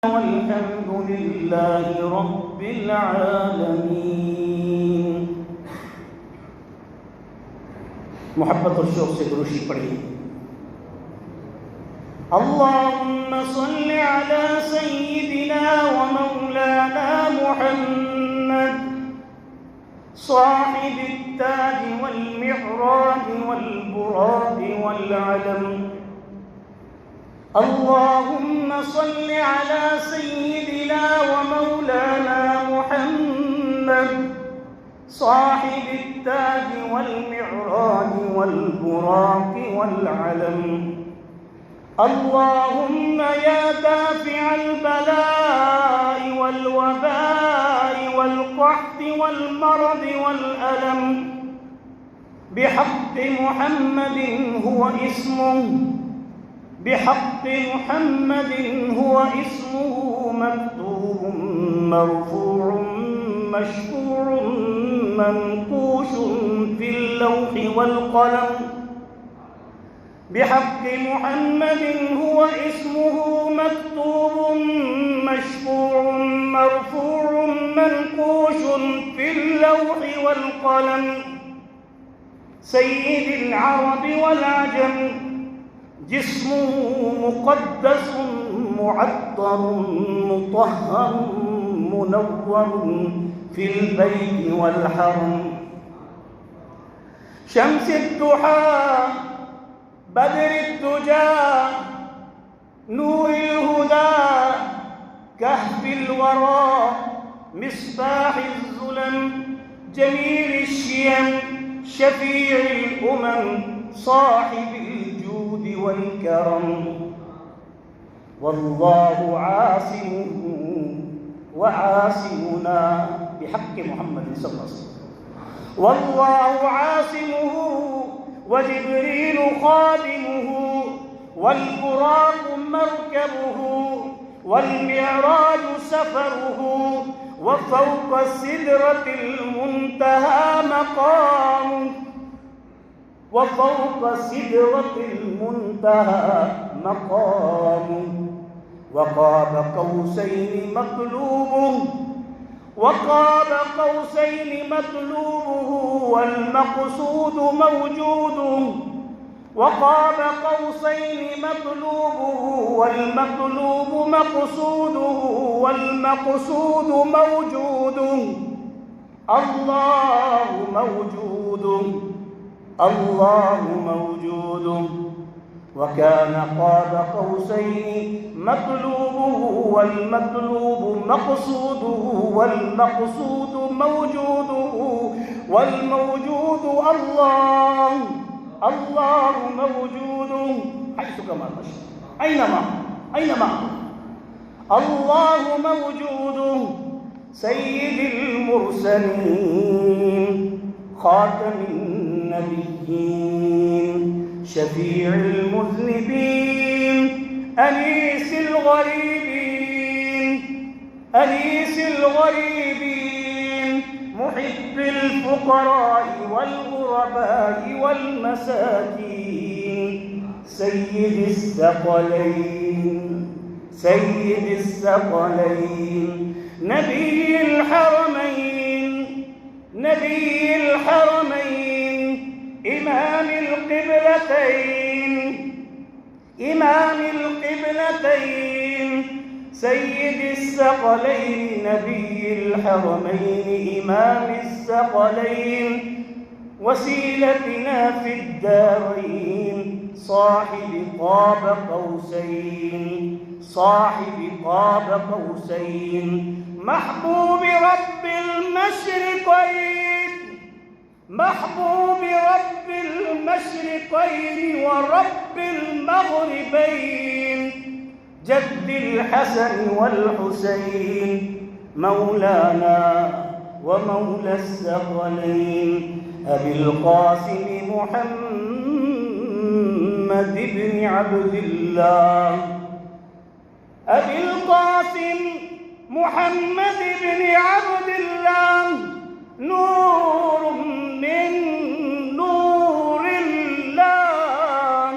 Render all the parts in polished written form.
والحمد لله رب العالمين। محبت और शौक से दुरूशी पढ़िए। اللهم صل على سيدنا ومولانا محمد صاحب التاج والمعراج والبراق والعلم. اللهم صل على سيدنا ومولانا محمد صاحب التاج والمعراج والبراق والعلم. اللهم يا دافع البلاء والوباء والقحط والمرض والألم، بحق محمد هو اسمه، بحق محمد هو اسمه مكتوب مرفوع مشفوع منقوش في اللوح والقلم. بحق محمد هو اسمه مكتوب مشفوع مرفوع منقوش في اللوح والقلم. سيد العرب والعجم، جسمه مقدس معطر مطهر منور في البيت والحرم. شمس الضحى بدر الدجى نور الهدى كهف الورى مصباح الظلم جميل الشيم شفيع الأمم صاحب الجود والكرم. والله عاصمه وعاصمنا بحق محمد صلى الله عليه وسلم. والله عاصمه وجبريل خادمه والبراق مركبه والمعراج سفره وفوق السدرة المنتهى مقامه، وفوق سدرة المنتهى مقامه. وقاب قوسين مطلوبه، وقاب قوسين مطلوبه والمقصود موجوده. وقاب قوسين مطلوبه والمطلوب مقصوده والمقصود موجوده. الله موجود، الله موجود. وكان قاب قوسين مطلوبه والمطلوب مقصوده والمقصود موجوده والموجود الله. الله موجود حيث كما تشاء أينما. الله موجود. سيد المرسلين خاتم النبيين شفيع المذنبين أنيس الغريبين أنيس الغريبين محب الفقراء والغرباء والمساكين. سيد الثقلين سيد الثقلين نبي الحرمين نبي الحرمين إمام القبلتين إمام القبلتين. سيد الثقلين نبي الحرمين إمام الثقلين وسيلتنا في الدارين صاحب قاب قوسين صاحب قاب قوسين محبوب رب المشرقين محبوب رب المشرقين ورب المغربين جد الحسن والحسين مولانا ومولى الثقلين أبي القاسم محمد بن عبد الله أبي القاسم محمد بن عبد الله نور من نور الله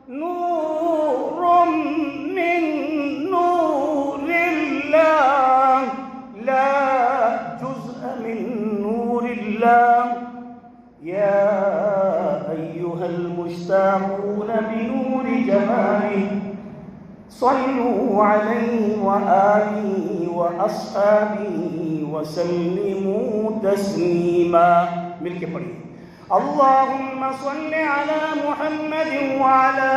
نور من نور صلوا عليه وآله وأصحابه وسلموا تسليما. मिलके पढ़िए اللهم صل على محمد وعلى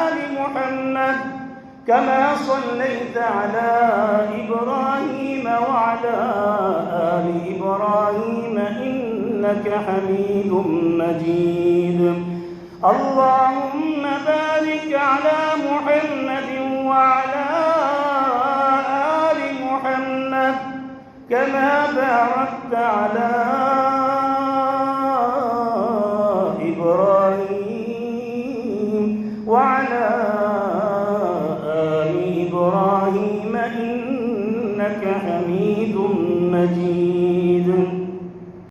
آل محمد كما صليت على إبراهيم وعلى آل إبراهيم إنك حميد مجيد. اللهم بارك على محمد وعلى آل محمد كما باركت على إبراهيم وعلى آل إبراهيم إنك حميد مجيد.